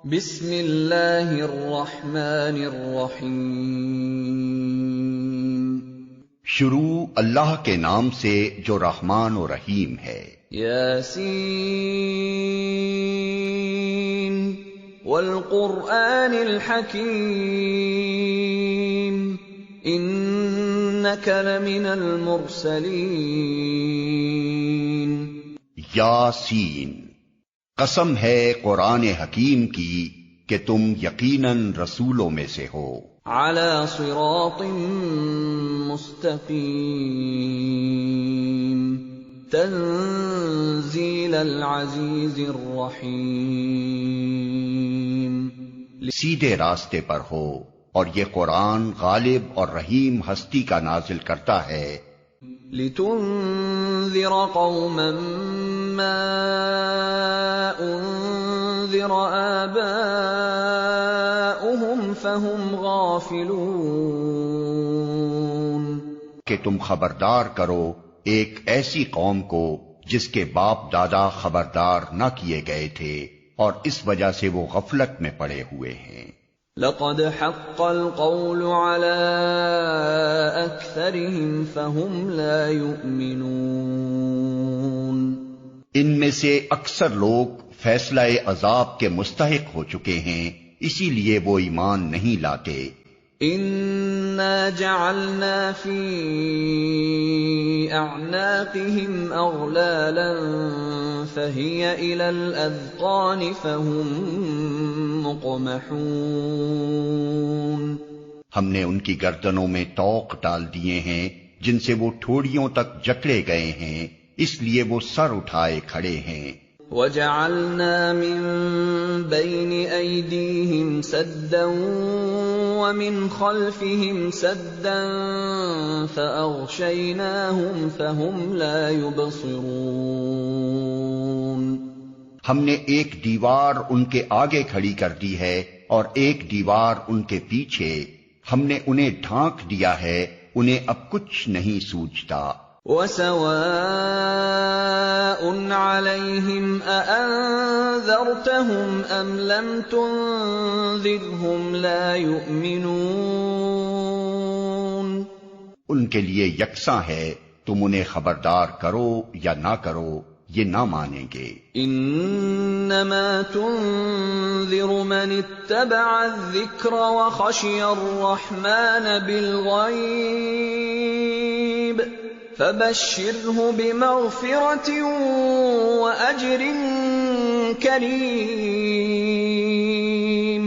بسم اللہ الرحمن الرحیم۔ شروع اللہ کے نام سے جو رحمان و رحیم ہے۔ یاسین والقرآن الحکیم انک لمن المرسلین۔ یاسین، قسم ہے قرآن حکیم کی کہ تم یقیناً رسولوں میں سے ہو۔ علی صراط مستقیم تنزیل العزیز الرحیم۔ سیدھے راستے پر ہو، اور یہ قرآن غالب اور رحیم ہستی کا نازل کرتا ہے۔ لتنذر قوما ما انذر آباؤهم فهم غافلون۔ کہ تم خبردار کرو ایک ایسی قوم کو جس کے باپ دادا خبردار نہ کیے گئے تھے، اور اس وجہ سے وہ غفلت میں پڑے ہوئے ہیں۔ لقد حق القول على اکثرهم فهم لا يؤمنون۔ ان میں سے اکثر لوگ فیصلہ عذاب کے مستحق ہو چکے ہیں، اسی لیے وہ ایمان نہیں لاتے۔ انا جعلنا في اعناقهم اغلالا فهي الى الاذقان فهم مقمحون۔ ہم نے ان کی گردنوں میں طوق ڈال دیے ہیں جن سے وہ ٹھوڑیوں تک جکڑے گئے ہیں، اس لیے وہ سر اٹھائے کھڑے ہیں۔ وَجَعَلْنَا مِن بَيْنِ أَيْدِيهِمْ سَدًّا وَمِنْ خَلْفِهِمْ سَدًّا فَأَغْشَيْنَاهُمْ فَهُمْ لَا يُبْصِرُونَ۔ ہم نے ایک دیوار ان کے آگے کھڑی کر دی ہے اور ایک دیوار ان کے پیچھے، ہم نے انہیں ڈھانک دیا ہے، انہیں اب کچھ نہیں سوچتا۔ وَسَوَاءٌ عَلَيْهِمْ أَأَنذَرْتَهُمْ أَمْ لَمْ تُنذِرْهُمْ لَا يُؤْمِنُونَ۔ ان کے لیے یکساں ہے، تم انہیں خبردار کرو یا نہ کرو، یہ نہ مانیں گے۔ انما تنذر من اتبع الذکر وخشی الرحمن بالغیب فبشرہ بمغفرۃ واجر کریم۔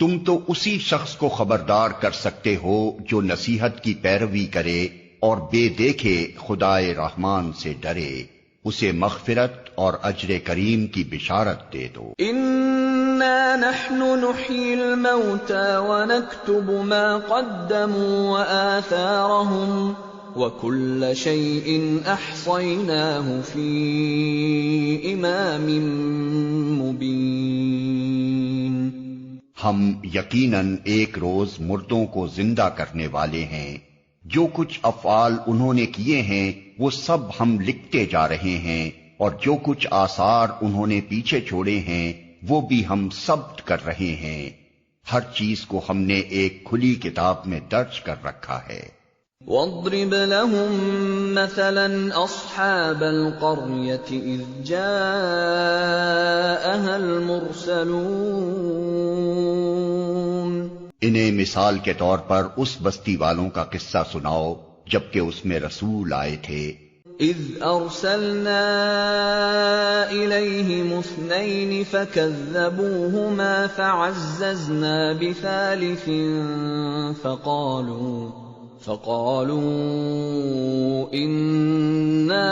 تم تو اسی شخص کو خبردار کر سکتے ہو جو نصیحت کی پیروی کرے اور بے دیکھے خدائے رحمان سے ڈرے، اسے مغفرت اور اجر کریم کی بشارت دے دو۔ انا نحن نحیی الموتى ونکتب ما قدموا وآثارهم وكل شيء احصیناہ فی امام مبین۔ ہم یقیناً ایک روز مردوں کو زندہ کرنے والے ہیں، جو کچھ افعال انہوں نے کیے ہیں وہ سب ہم لکھتے جا رہے ہیں، اور جو کچھ آثار انہوں نے پیچھے چھوڑے ہیں وہ بھی ہم ثبت کر رہے ہیں۔ ہر چیز کو ہم نے ایک کھلی کتاب میں درج کر رکھا ہے۔ وَاضْرِبْ لَهُم مَّثَلًا أَصْحَابَ الْقَرْيَةِ إِذْ جَاءَهَا الْمُرْسَلُونَ۔ انہیں مثال کے طور پر اس بستی والوں کا قصہ سناؤ جبکہ اس میں رسول آئے تھے۔ اذ ارسلنا الیہم اثنین فکذبوہما فعززنا بثالث فقالوا انا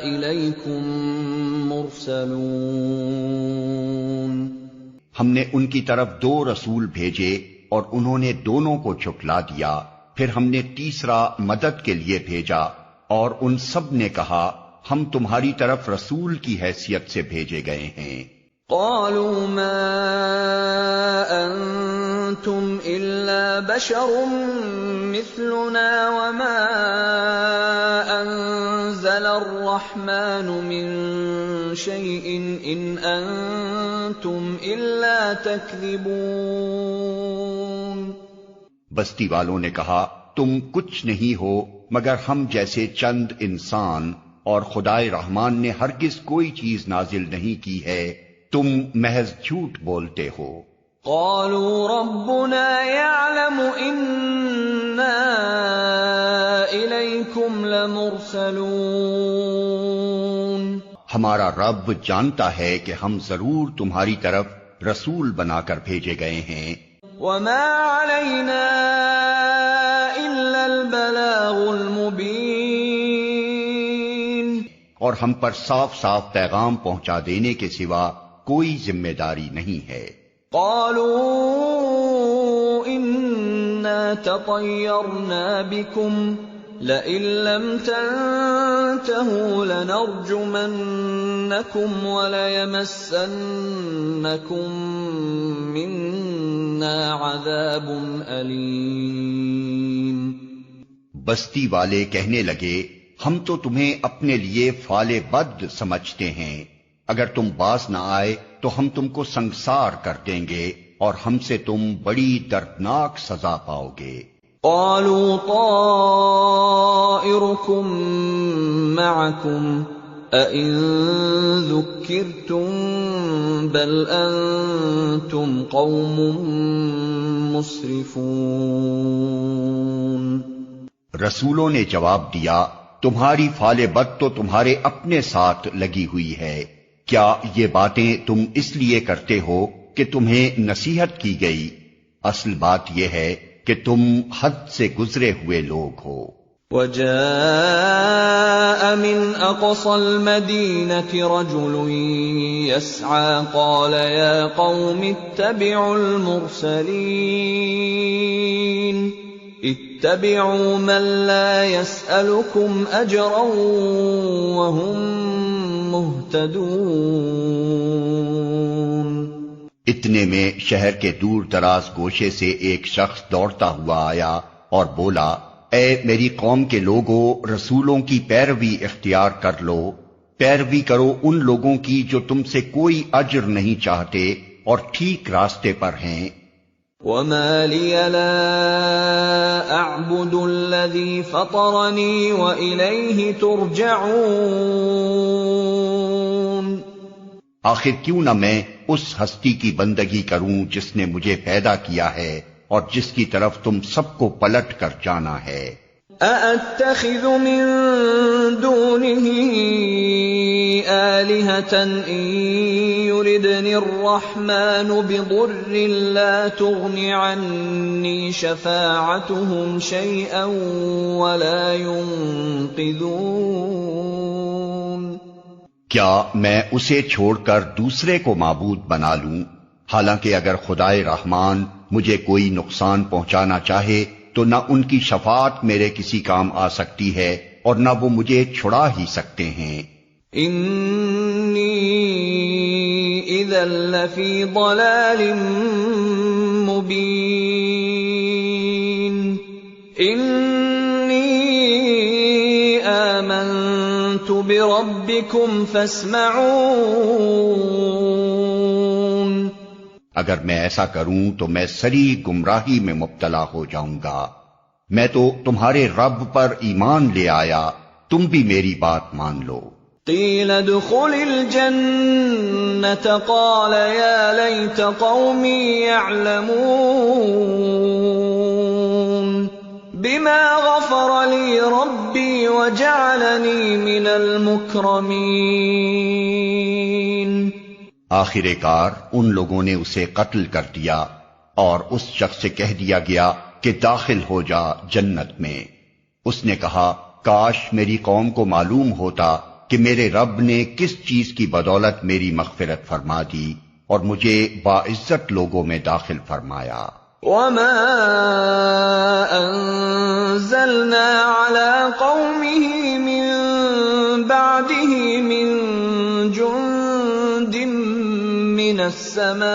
الیکم مرسلون۔ ہم نے ان کی طرف 2 رسول بھیجے اور انہوں نے دونوں کو جھٹلا دیا، پھر ہم نے تیسرا مدد کے لیے بھیجا، اور ان سب نے کہا ہم تمہاری طرف رسول کی حیثیت سے بھیجے گئے ہیں۔ قالوا ما انتم الا بشر مثلنا وما انزل الرحمن من شيء ان انتم أنتم إلا تكذبون. بستی والوں نے کہا تم کچھ نہیں ہو مگر ہم جیسے چند انسان، اور خدائے رحمان نے ہرگز کوئی چیز نازل نہیں کی ہے، تم محض جھوٹ بولتے ہو۔ قالوا ربنا يعلم إنا إليكم لمرسلون، ہمارا رب جانتا ہے کہ ہم ضرور تمہاری طرف رسول بنا کر بھیجے گئے ہیں۔ وما علينا إلا البلاغ المبين، اور ہم پر صاف صاف پیغام پہنچا دینے کے سوا کوئی ذمہ داری نہیں ہے۔ قالوا إنا تطيرنا بكم لئن لم تنتهوا لنرجمنكم وليمسنكم منا عذاب أليم۔ بستی والے کہنے لگے ہم تو تمہیں اپنے لیے فال بد سمجھتے ہیں، اگر تم باز نہ آئے تو ہم تم کو سنگسار کر دیں گے اور ہم سے تم بڑی دردناک سزا پاؤ گے۔ قالوا طائركم معكم أئن ذكرتم بل أنتم قوم مسرفون۔ رسولوں نے جواب دیا تمہاری فال بد تو تمہارے اپنے ساتھ لگی ہوئی ہے، کیا یہ باتیں تم اس لیے کرتے ہو کہ تمہیں نصیحت کی گئی؟ اصل بات یہ ہے کہ تم حد سے گزرے ہوئے لوگ ہو۔ وجاء من أقصى المدينة رجل يسعى قال يا قوم اتبعوا المرسلين اتبعوا من لا يسألكم أجرا وهم مهتدون۔ اتنے میں شہر کے دور دراز گوشے سے ایک شخص دوڑتا ہوا آیا اور بولا اے میری قوم کے لوگوں، رسولوں کی پیروی اختیار کر لو، پیروی کرو ان لوگوں کی جو تم سے کوئی اجر نہیں چاہتے اور ٹھیک راستے پر ہیں۔ وما لي لا أعبد الذي فطرني وإليه ترجعون۔ آخر کیوں نہ میں اس ہستی کی بندگی کروں جس نے مجھے پیدا کیا ہے اور جس کی طرف تم سب کو پلٹ کر جانا ہے۔ أأتخذ من دونه آلهة إن يردني الرحمن بضر لا تغن عني شفاعتهم شيئا ولا ينقذون۔ کیا میں اسے چھوڑ کر دوسرے کو معبود بنا لوں، حالانکہ اگر خدائے رحمان مجھے کوئی نقصان پہنچانا چاہے تو نہ ان کی شفاعت میرے کسی کام آ سکتی ہے اور نہ وہ مجھے چھڑا ہی سکتے ہیں۔ انی اذا لفی ضلال مبین انی آمنت بربکم فاسمعون۔ اگر میں ایسا کروں تو میں سری گمراہی میں مبتلا ہو جاؤں گا۔ میں تو تمہارے رب پر ایمان لے آیا، تم بھی میری بات مان لو۔ قیل ادخل الجنة قال یا لیت قومی یعلمون بما غفر لی ربی وجعلنی من المکرمین۔ آخر کار ان لوگوں نے اسے قتل کر دیا اور اس شخص سے کہہ دیا گیا کہ داخل ہو جا جنت میں۔ اس نے کہا کاش میری قوم کو معلوم ہوتا کہ میرے رب نے کس چیز کی بدولت میری مغفرت فرما دی اور مجھے باعزت لوگوں میں داخل فرمایا۔ وما انزلنا على قومه من بعده من جند من السماء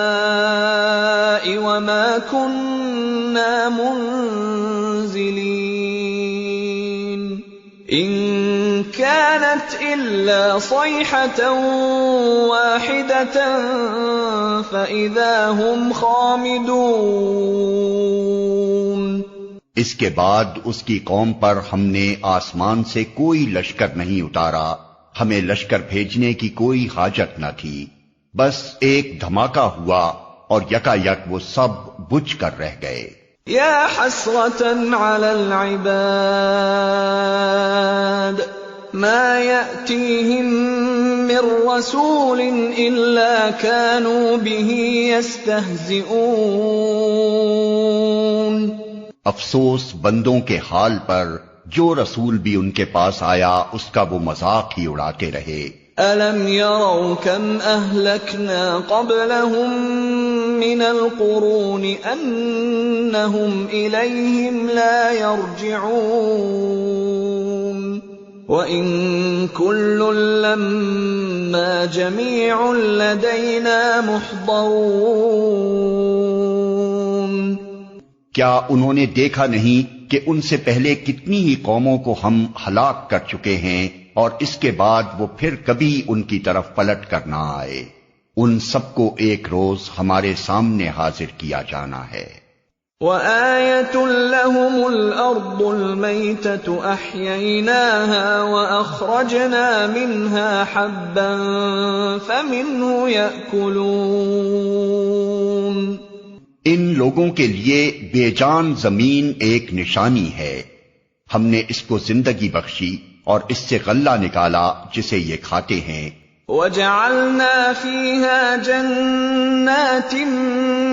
وما كنا منزلين إن كانت إلا صيحة واحدة فإذا هم خامدون۔ اس کے بعد اس کی قوم پر ہم نے آسمان سے کوئی لشکر نہیں اتارا، ہمیں لشکر بھیجنے کی کوئی حاجت نہ تھی، بس ایک دھماکہ ہوا اور یکا یک وہ سب بجھ کر رہ گئے۔ یا حسرة علی العباد ما يأتيهم من رسول إلا كانوا به يستهزئون۔ افسوس بندوں کے حال پر جو رسول بھی ان کے پاس آیا اس کا وہ مذاق ہی اڑاتے رہے۔ أَلَمْ يَرَوْا كَمْ أَهْلَكْنَا قَبْلَهُمْ مِنَ الْقُرُونِ أَنَّهُمْ إِلَيْهِمْ لَا يَرْجِعُونَ وَإِن كُلٌّ لَّمَّا جَمِيعٌ لَّدَيْنَا مُحْضَرُونَ۔ کیا انہوں نے دیکھا نہیں کہ ان سے پہلے کتنی ہی قوموں کو ہم ہلاک کر چکے ہیں اور اس کے بعد وہ پھر کبھی ان کی طرف پلٹ کر نہ آئے، ان سب کو ایک روز ہمارے سامنے حاضر کیا جانا ہے۔ وَآيَةٌ لَّهُمُ الْأَرْضُ الْمَيْتَةُ أَحْيَيْنَاهَا وَأَخْرَجْنَا مِنْهَا حَبًّا فَمِنْهُ يَأْكُلُونَ۔ ان لوگوں کے لیے بے جان زمین ایک نشانی ہے، ہم نے اس کو زندگی بخشی اور اس سے غلہ نکالا جسے یہ کھاتے ہیں۔ وَجَعَلْنَا فِيهَا جَنَّاتٍ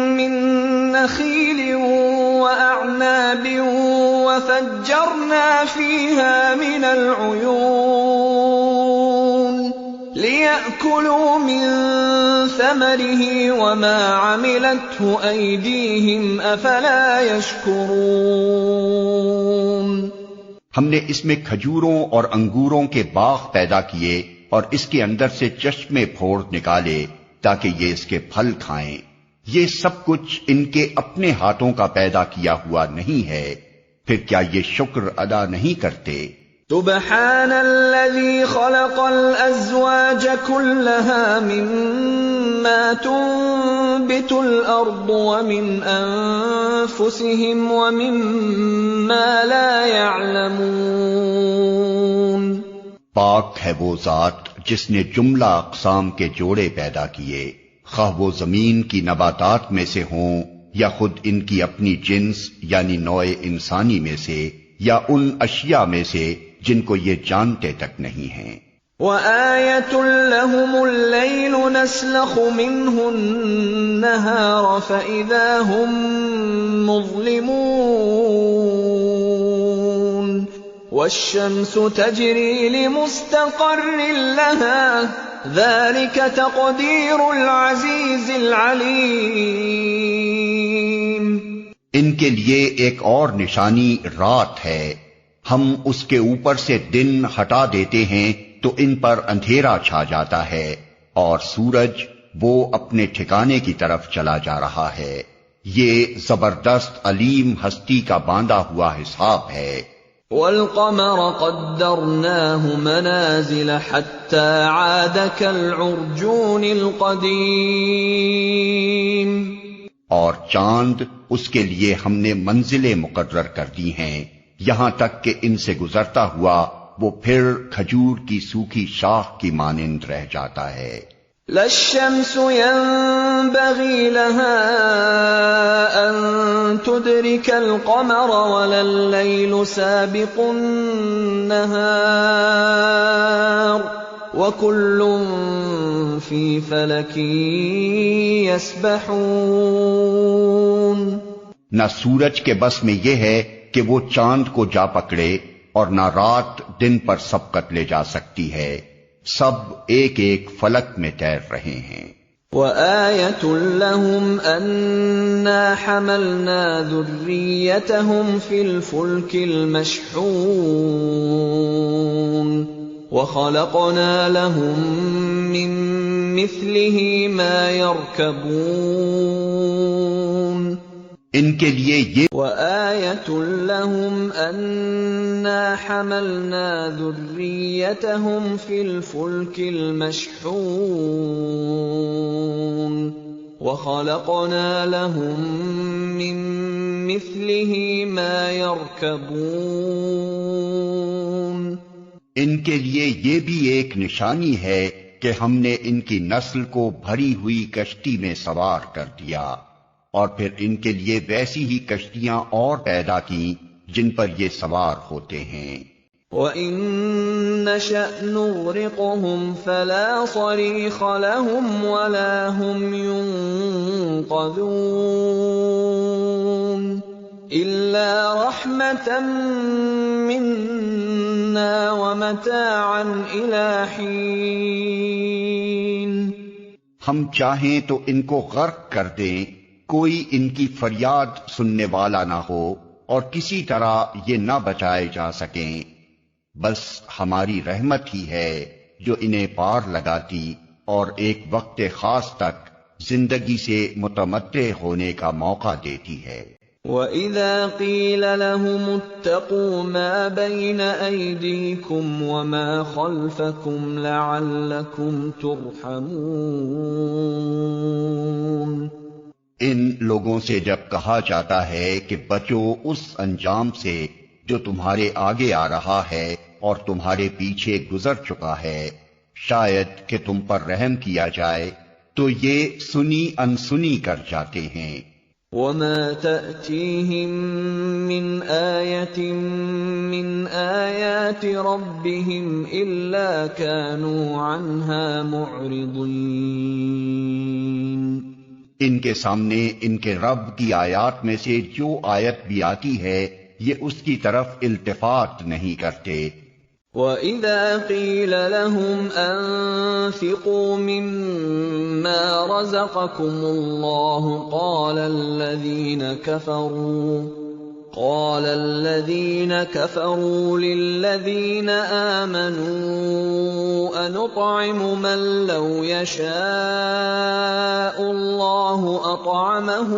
مِّن نَّخِيلٍ وَأَعْنَابٍ وَفَجَّرْنَا فِيهَا مِنَ الْعُيُونِ لِيَأْكُلُوا مِن ثَمَرِهِ وَمَا عَمِلَتْهُ أَيْدِيهِمْ أَفَلَا يَشْكُرُونَ۔ ہم نے اس میں کھجوروں اور انگوروں کے باغ پیدا کیے اور اس کے اندر سے چشمے پھوڑ نکالے تاکہ یہ اس کے پھل کھائیں، یہ سب کچھ ان کے اپنے ہاتھوں کا پیدا کیا ہوا نہیں ہے، پھر کیا یہ شکر ادا نہیں کرتے؟ سبحان الذي خلق الأزواج كلها مما تنبت الأرض ومن أنفسهم ومما لا يعلمون۔ پاک ہے وہ ذات جس نے جملہ اقسام کے جوڑے پیدا کیے، خواہ وہ زمین کی نباتات میں سے ہوں یا خود ان کی اپنی جنس یعنی نوع انسانی میں سے یا ان اشیاء میں سے جن کو یہ جانتے تک نہیں ہیں۔ وَآيَةٌ لَّهُمُ اللَّيْلُ نَسْلَخُ مِنْهُ النَّهَارَ فَإِذَا هُم مُّظْلِمُونَ وَالشَّمْسُ تَجْرِي لِمُسْتَقَرٍّ لَّهَا ذَلِكَ تَقْدِيرُ الْعَزِيزِ الْعَلِيمِ۔ ان کے لیے ایک اور نشانی رات ہے، ہم اس کے اوپر سے دن ہٹا دیتے ہیں تو ان پر اندھیرا چھا جاتا ہے اور سورج وہ اپنے ٹھکانے کی طرف چلا جا رہا ہے، یہ زبردست علیم ہستی کا باندھا ہوا حساب ہے۔ وَالْقَمَرَ قَدَّرْنَاهُ مَنَازِلَ حَتَّى عَادَ كَالْعُرْجُونِ الْقَدِيمِ۔ اور چاند اس کے لیے ہم نے منزلیں مقرر کر دی ہیں، یہاں تک کہ ان سے گزرتا ہوا وہ پھر کھجور کی سوکھی شاخ کی مانند رہ جاتا ہے۔ لا الشمس ينبغي لها أن تدرك القمر ولا الليل سابق النهار وكل في فلك يسبحون۔ نہ سورج کے بس میں یہ ہے کہ وہ چاند کو جا پکڑے اور نہ رات دن پر سبقت لے جا سکتی ہے، سب ایک ایک فلک میں تیر رہے ہیں۔ وَآيَةٌ لَّهُمْ أَنَّا حَمَلْنَا ذُرِّيَّتَهُمْ فِي الْفُلْكِ الْمَشْحُونِ وَخَلَقْنَا لَهُم مِّن مِّثْلِهِ مَا يَرْكَبُونَ۔ ان کے لیے یہ وَآيَةٌ لَّهُمْ أَنَّا حَمَلْنَا ذُرِّيَّتَهُمْ فِي الْفُلْكِ الْمَشْحُونِ وَخَلَقْنَا لَهُم مِّن مِّثْلِهِ مَا يَرْكَبُونَ ان کے لیے یہ بھی ایک نشانی ہے کہ ہم نے ان کی نسل کو بھری ہوئی کشتی میں سوار کر دیا، اور پھر ان کے لیے ویسی ہی کشتیاں اور پیدا کی جن پر یہ سوار ہوتے ہیں۔ وَإِن نَّشَأْ نُغْرِقْهُمْ فَلَا صَرِيخَ لَهُمْ وَلَا هُمْ يُنقَذُونَ إِلَّا رَحْمَةً مِّنَّا وَمَتَاعًا إِلَىٰ حِينٍ۔ ہم چاہیں تو ان کو غرق کر دیں، کوئی ان کی فریاد سننے والا نہ ہو اور کسی طرح یہ نہ بچائے جا سکیں، بس ہماری رحمت ہی ہے جو انہیں پار لگاتی اور ایک وقت خاص تک زندگی سے متمتع ہونے کا موقع دیتی ہے۔ وَإِذَا قِيلَ لَهُمُ اتَّقُوا مَا بَيْنَ أَيْدِيكُمْ وَمَا خَلْفَكُمْ لَعَلَّكُمْ تُرْحَمُونَ، ان لوگوں سے جب کہا جاتا ہے کہ بچو اس انجام سے جو تمہارے آگے آ رہا ہے اور تمہارے پیچھے گزر چکا ہے، شاید کہ تم پر رحم کیا جائے، تو یہ سنی انسنی کر جاتے ہیں۔ وَمَا تَأْتِيهِم مِّنْ آيَةٍ مِّنْ آيَاتِ رَبِّهِمْ إِلَّا كَانُوا عَنْهَا مُعْرِضِينَ۔ ان کے سامنے ان کے رب کی آیات میں سے جو آیت بھی آتی ہے یہ اس کی طرف التفات نہیں کرتے۔ وَإِذَا قِيلَ لَهُمْ أَنفِقُوا مِمَّا رَزَقَكُمُ اللَّهُ قَالَ الَّذِينَ كَفَرُوا لِلَّذِينَ آمَنُوا أَنُطْعِمُ مَن لَّوْ يَشَاءُ اللَّهُ أَطْعَمَهُ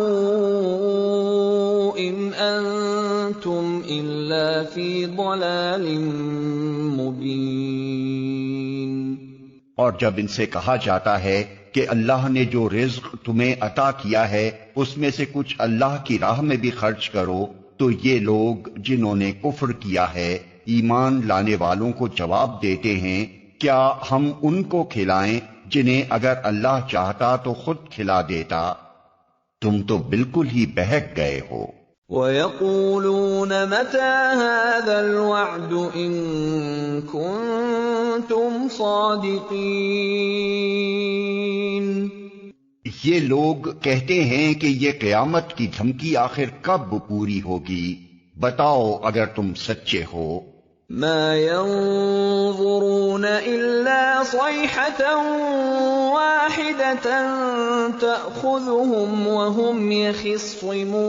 إِنْ أَنتُمْ إِلَّا فِي ضَلَالٍ مُّبِينٍ۔ اور جب ان سے کہا جاتا ہے کہ اللہ نے جو رزق تمہیں عطا کیا ہے اس میں سے کچھ اللہ کی راہ میں بھی خرچ کرو، تو یہ لوگ جنہوں نے کفر کیا ہے ایمان لانے والوں کو جواب دیتے ہیں، کیا ہم ان کو کھلائیں جنہیں اگر اللہ چاہتا تو خود کھلا دیتا؟ تم تو بالکل ہی بہک گئے ہو۔ وَيَقُولُونَ مَتَىٰ هَٰذَا الْوَعْدُ إِن كُنتُمْ صَادِقِينَ۔ یہ لوگ کہتے ہیں کہ یہ قیامت کی دھمکی آخر کب پوری ہوگی؟ بتاؤ اگر تم سچے ہو۔ مَا يَنظُرُونَ إِلَّا صَيْحَةً وَاحِدَةً تَأْخُذُهُمْ وَهُمْ يَخِصِّمُونَ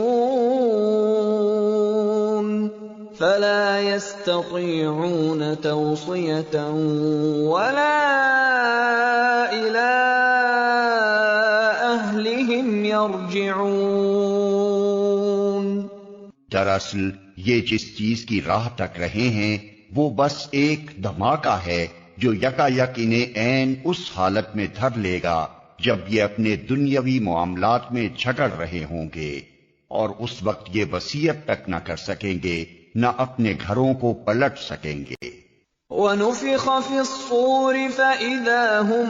فَلَا يَسْتَطِيعُونَ تَوْصِيَةً وَلَا إِلَىٰ أَهْلِهِمْ يَرْجِعُونَ۔ دراصل یہ جس چیز کی راہ تک رہے ہیں وہ بس ایک دھماکہ ہے جو یکا یک انہیں عین اس حالت میں دھر لے گا جب یہ اپنے دنیاوی معاملات میں جھگڑ رہے ہوں گے، اور اس وقت یہ وصیت تک نہ کر سکیں گے، نہ اپنے گھروں کو پلٹ سکیں گے۔ وَنُفِخَ فِي الصُّورِ فَإِذَا هُم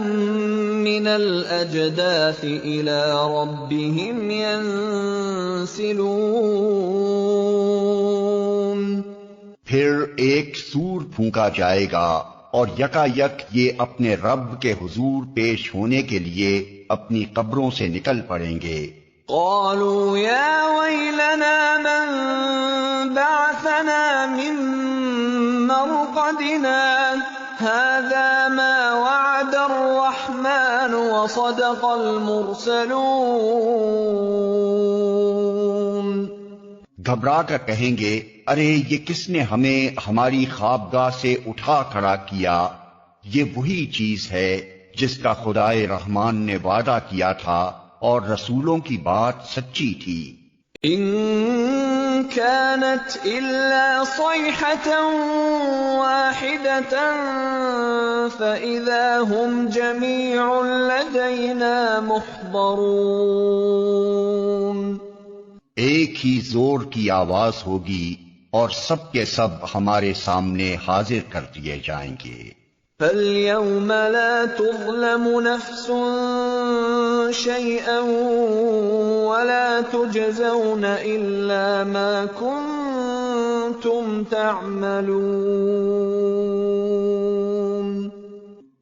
مِّنَ الْأَجْدَاثِ إِلَىٰ رَبِّهِمْ يَنسِلُونَ۔ پھر ایک سور پھونکا جائے گا اور یکا یک یہ اپنے رب کے حضور پیش ہونے کے لیے اپنی قبروں سے نکل پڑیں گے۔ قالوا يا ويلنا من بعثنا من مرقدنا هذا ما وعد الرحمن وصدق المرسلون۔ گھبرا کر کہیں گے، ارے یہ کس نے ہمیں ہماری خوابگاہ سے اٹھا کھڑا کیا؟ یہ وہی چیز ہے جس کا خدائے رحمان نے وعدہ کیا تھا اور رسولوں کی بات سچی تھی۔ ان كانت إلا صيحة واحدة فإذا هم جميع لدينا محضرون. ایک ہی زور کی آواز ہوگی اور سب کے سب ہمارے سامنے حاضر کر دیے جائیں گے. فَالْيَوْمَ لَا تُظْلَمُ نَفْسٌ شَيْئًا وَلَا تُجْزَوْنَ إِلَّا مَا كُنتُمْ تَعْمَلُونَ.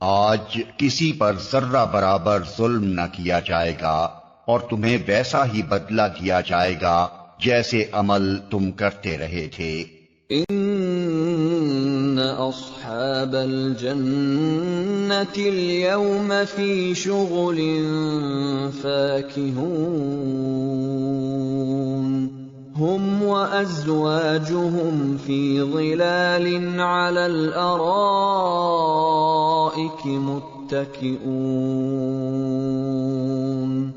آج کسی پر ذرہ برابر ظلم نہ کیا جائے گا اور تمہیں ویسا ہی بدلہ دیا جائے گا جیسے عمل تم کرتے رہے تھے. ان اصحاب الجنة اليوم في شغل فاكهون هم وازواجهم في ظلال على الارائك متكئون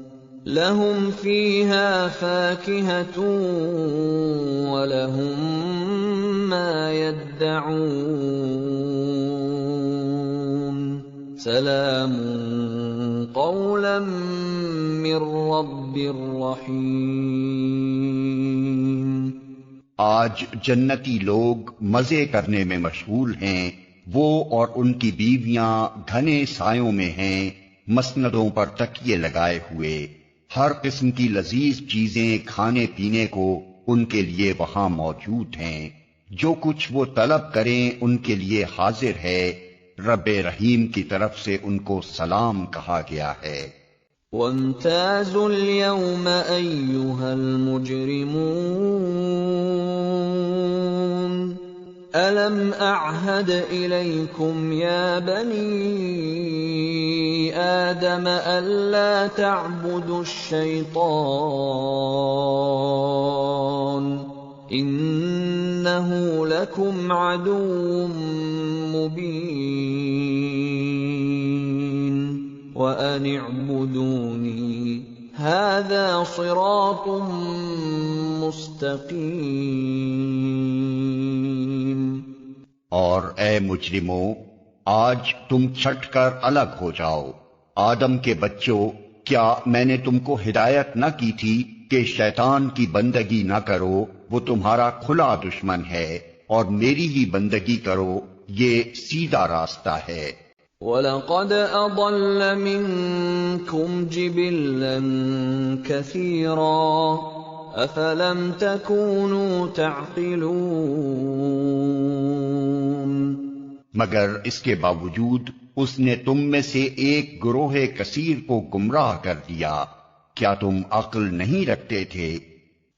لهم فيها فاكهة ولهم ما يدعون سلام قولا من رب رحيم. آج جنتی لوگ مزے کرنے میں مشغول ہیں، وہ اور ان کی بیویاں گھنے سایوں میں ہیں، مسندوں پر تکیے لگائے ہوئے. ہر قسم کی لذیذ چیزیں کھانے پینے کو ان کے لیے وہاں موجود ہیں. جو کچھ وہ طلب کریں ان کے لیے حاضر ہے. رب رحیم کی طرف سے ان کو سلام کہا گیا ہے. وَامْتَازُوا الْيَوْمَ أَيُّهَا الْمُجْرِمُونَ أَلَمْ أَعْهَدْ إِلَيْكُمْ يَا بَنِي آدَمَ أَلَّا تَعْبُدُوا الشَّيْطَانَ إِنَّهُ لَكُمْ عَدُوٌّ مُّبِينٌ وَأَنِ اعْبُدُونِي هَذَا صِرَاطٌ مُّسْتَقِيمٌ. اور اے مجرموں، آج تم چھٹ کر الگ ہو جاؤ. آدم کے بچوں، کیا میں نے تم کو ہدایت نہ کی تھی کہ شیطان کی بندگی نہ کرو، وہ تمہارا کھلا دشمن ہے، اور میری ہی بندگی کرو، یہ سیدھا راستہ ہے. وَلَقَدْ أَضَلَّ مِنكُمْ جِبِلًّا كَثِيرًا أَفَلَمْ تَكُونُوا تَعْقِلُونَ. مگر اس کے باوجود اس نے تم میں سے ایک گروہ کثیر کو گمراہ کر دیا. کیا تم عقل نہیں رکھتے تھے؟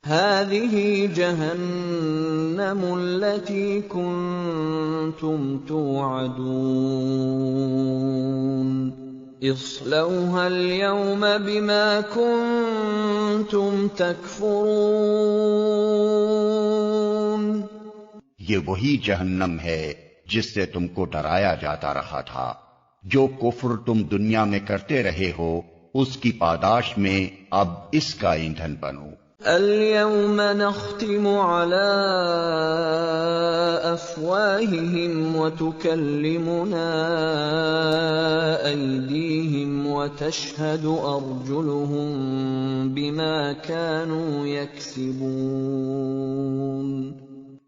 هَٰذِهِ جَهَنَّمُ الَّتِي كُنتُمْ تُوعَدُونَ اصْلَوْهَا الْيَوْمَ بِمَا كُنتُمْ تَكْفُرُونَ. یہ وہی جہنم ہے جس سے تم کو ڈرایا جاتا رہا تھا. جو کفر تم دنیا میں کرتے رہے ہو، اس کی پاداش میں اب اس کا ایندھن بنو. الْيَوْمَ نَخْتِمُ عَلَىٰ أَفْوَاهِهِمْ وَتُكَلِّمُنَا أَيْدِيهِمْ وَتَشْهَدُ أَرْجُلُهُم بِمَا كَانُوا يَكْسِبُونَ.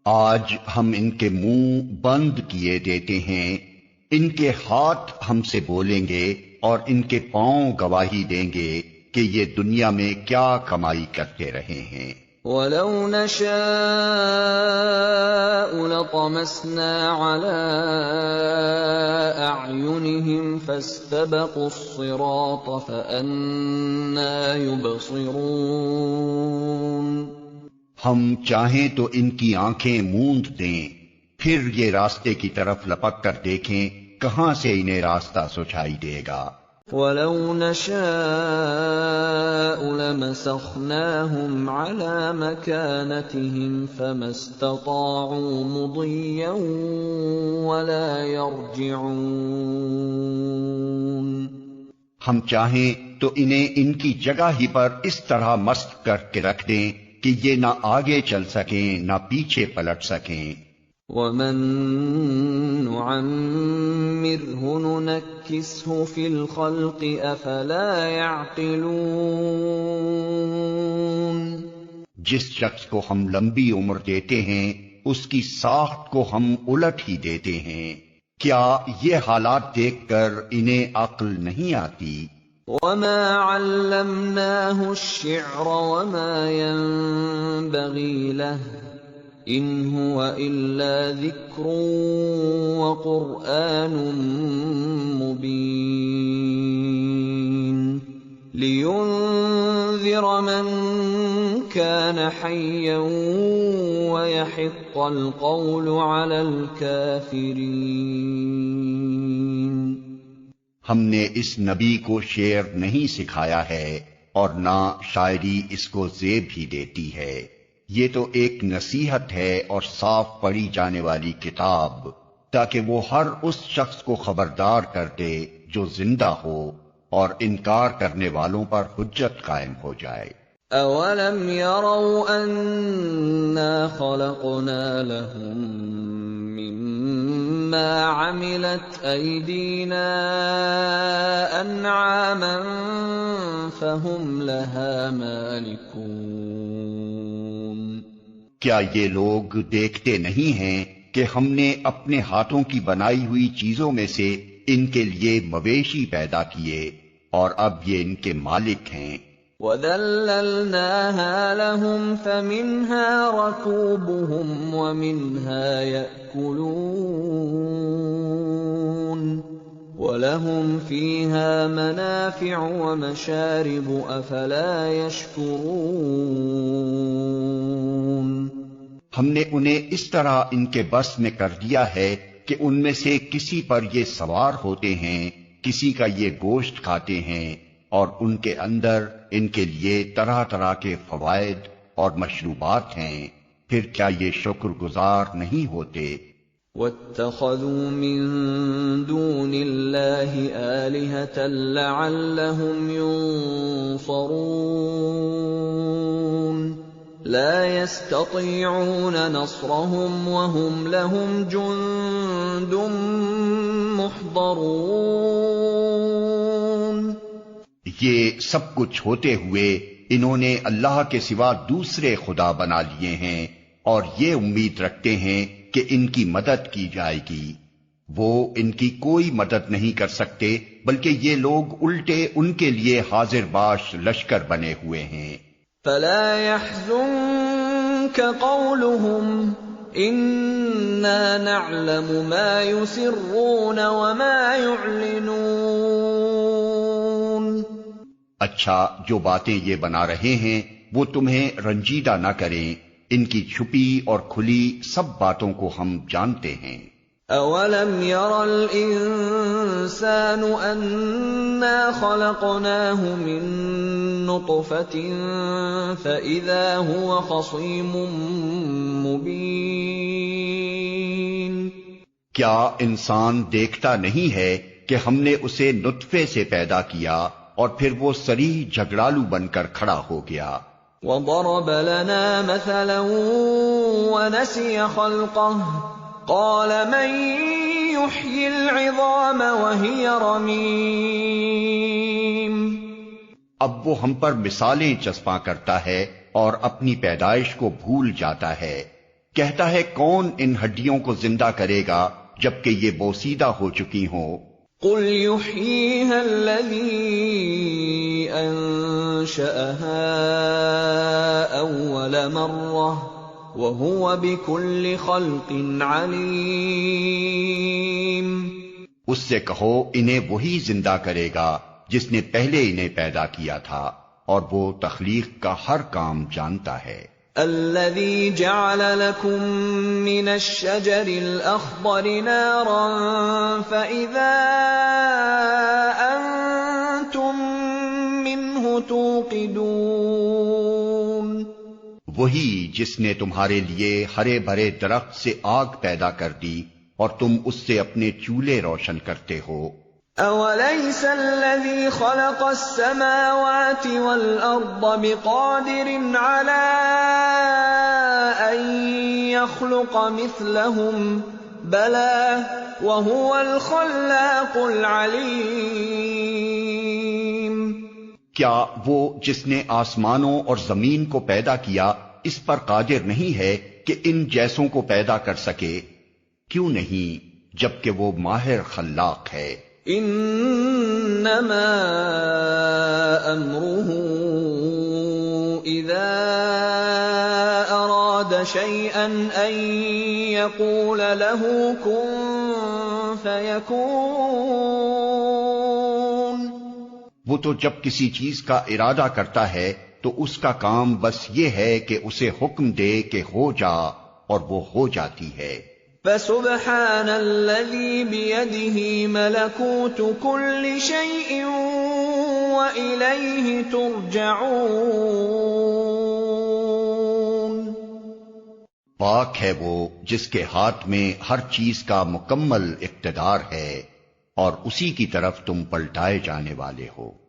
آج ہم ان کے منہ بند کیے دیتے ہیں، ان کے ہاتھ ہم سے بولیں گے اور ان کے پاؤں گواہی دیں گے کہ یہ دنیا میں کیا کمائی کرتے رہے ہیں. وَلَوْ نَشَاءُ لَطَمَسْنَا عَلَىٰ أَعْيُنِهِمْ فَاسْتَبَقُوا الصِّرَاطَ فَأَنَّىٰ يُبْصِرُونَ. ہم چاہیں تو ان کی آنکھیں موند دیں، پھر یہ راستے کی طرف لپک کر دیکھیں کہاں سے انہیں راستہ سجھائی دے گا. وَلَوْ نَشَاءُ لَمَسَخْنَاهُمْ عَلَىٰ مَكَانَتِهِمْ فَمَا اسْتَطَاعُوا مُضِيًّا وَلَا يَرْجِعُونَ. ہم چاہیں تو انہیں ان کی جگہ ہی پر اس طرح مست کر کے رکھ دیں کہ یہ نہ آگے چل سکیں نہ پیچھے پلٹ سکیں۔ وَمَن نُعَمِّرْهُ نُنَكِّسْهُ فِي الْخَلْقِ أَفَلَا يَعْقِلُونَ۔ جس شخص کو ہم لمبی عمر دیتے ہیں اس کی ساخت کو ہم الٹ ہی دیتے ہیں، کیا یہ حالات دیکھ کر انہیں عقل نہیں آتی؟ وَمَا عَلَّمْنَاهُ الشِّعْرَ وَمَا يَنبَغِي لَهُ إِنْ هُوَ إِلَّا ذِكْرٌ وَقُرْآنٌ مُبِينٌ لِيُنذِرَ مَن كَانَ حَيًّا وَيَحِقَّ الْقَوْلُ عَلَى الْكَافِرِينَ۔ ہم نے اس نبی کو شعر نہیں سکھایا ہے اور نہ شاعری اس کو زیب ہی دیتی ہے، یہ تو ایک نصیحت ہے اور صاف پڑھی جانے والی کتاب، تاکہ وہ ہر اس شخص کو خبردار کر دے جو زندہ ہو اور انکار کرنے والوں پر حجت قائم ہو جائے۔ اولم يروا انا خلقنا لهم مما عملت ايدينا انعاما فهم لها مالكون۔ کیا یہ لوگ دیکھتے نہیں ہیں کہ ہم نے اپنے ہاتھوں کی بنائی ہوئی چیزوں میں سے ان کے لیے مویشی پیدا کیے اور اب یہ ان کے مالک ہیں۔ وَذَلَّلْنَاهَا لَهُمْ فَمِنْهَا رَكُوبُهُمْ وَمِنْهَا يَأْكُلُونَ وَلَهُمْ فِيهَا مَنَافِعُ وَمَشَارِبُ أَفَلَا يَشْكُرُونَ۔ ہم نے انہیں اس طرح ان کے بس میں کر دیا ہے کہ ان میں سے کسی پر یہ سوار ہوتے ہیں، کسی کا یہ گوشت کھاتے ہیں، اور ان کے اندر ان کے لیے طرح طرح کے فوائد اور مشروبات ہیں، پھر کیا یہ شکر گزار نہیں ہوتے؟ وَاتَّخَذُوا مِن دُونِ اللَّهِ آلِهَةً لَّعَلَّهُمْ يُنصَرُونَ لَا يَسْتَطِيعُونَ نَصْرَهُمْ وَهُمْ لَهُمْ جُندٌ مُّحْضَرُونَ۔ یہ سب کچھ ہوتے ہوئے انہوں نے اللہ کے سوا دوسرے خدا بنا لیے ہیں اور یہ امید رکھتے ہیں کہ ان کی مدد کی جائے گی، وہ ان کی کوئی مدد نہیں کر سکتے، بلکہ یہ لوگ الٹے ان کے لیے حاضر باش لشکر بنے ہوئے ہیں۔ فَلَا يَحْزُنكَ قَوْلُهُمْ إِنَّا نَعْلَمُ مَا يُسِرُّونَ وَمَا يُعْلِنُونَ۔ اچھا، جو باتیں یہ بنا رہے ہیں وہ تمہیں رنجیدہ نہ کریں، ان کی چھپی اور کھلی سب باتوں کو ہم جانتے ہیں۔ اولم ير الانسان انا خلقناه من نطفة فاذا هو خصيم مبين۔ کیا انسان دیکھتا نہیں ہے کہ ہم نے اسے نطفے سے پیدا کیا اور پھر وہ صریح جھگڑالو بن کر کھڑا ہو گیا۔ وضرب لنا مثلا ونسي خلقه قال من يحيي العظام وهي رميم۔ اب وہ ہم پر مثالیں چسپاں کرتا ہے اور اپنی پیدائش کو بھول جاتا ہے، کہتا ہے کون ان ہڈیوں کو زندہ کرے گا جبکہ یہ بوسیدہ ہو چکی ہوں۔ قل يحييها الذي أنشأها أول مرة وهو بكل خلق عليم۔ اس سے کہو انہیں وہی زندہ کرے گا جس نے پہلے انہیں پیدا کیا تھا، اور وہ تخلیق کا ہر کام جانتا ہے۔ الذي جعل لكم من الشجر الأخضر نارا فإذا أنتم منه توقدون۔ وہی جس نے تمہارے لیے ہرے بھرے درخت سے آگ پیدا کر دی اور تم اس سے اپنے چولہے روشن کرتے ہو۔ أَوَلَيْسَ الَّذِي خَلَقَ السَّمَاوَاتِ وَالْأَرْضَ بِقَادِرٍ عَلَىٰ أَن يَخْلُقَ مِثْلَهُم ۚ بَلَىٰ وَهُوَ الْخَلَّاقُ الْعَلِيمُ۔ کیا وہ جس نے آسمانوں اور زمین کو پیدا کیا اس پر قادر نہیں ہے کہ ان جیسوں کو پیدا کر سکے؟ کیوں نہیں، جبکہ وہ ماہر خلاق ہے۔ انما امره اذا اراد شيئا ان يقول له كن فيكون۔ وہ تو جب کسی چیز کا ارادہ کرتا ہے تو اس کا کام بس یہ ہے کہ اسے حکم دے کہ ہو جا، اور وہ ہو جاتی ہے۔ فسبحان الذي بيده ملكوت كل شيء وإليه ترجعون۔ پاک ہے وہ جس کے ہاتھ میں ہر چیز کا مکمل اقتدار ہے، اور اسی کی طرف تم پلٹائے جانے والے ہو۔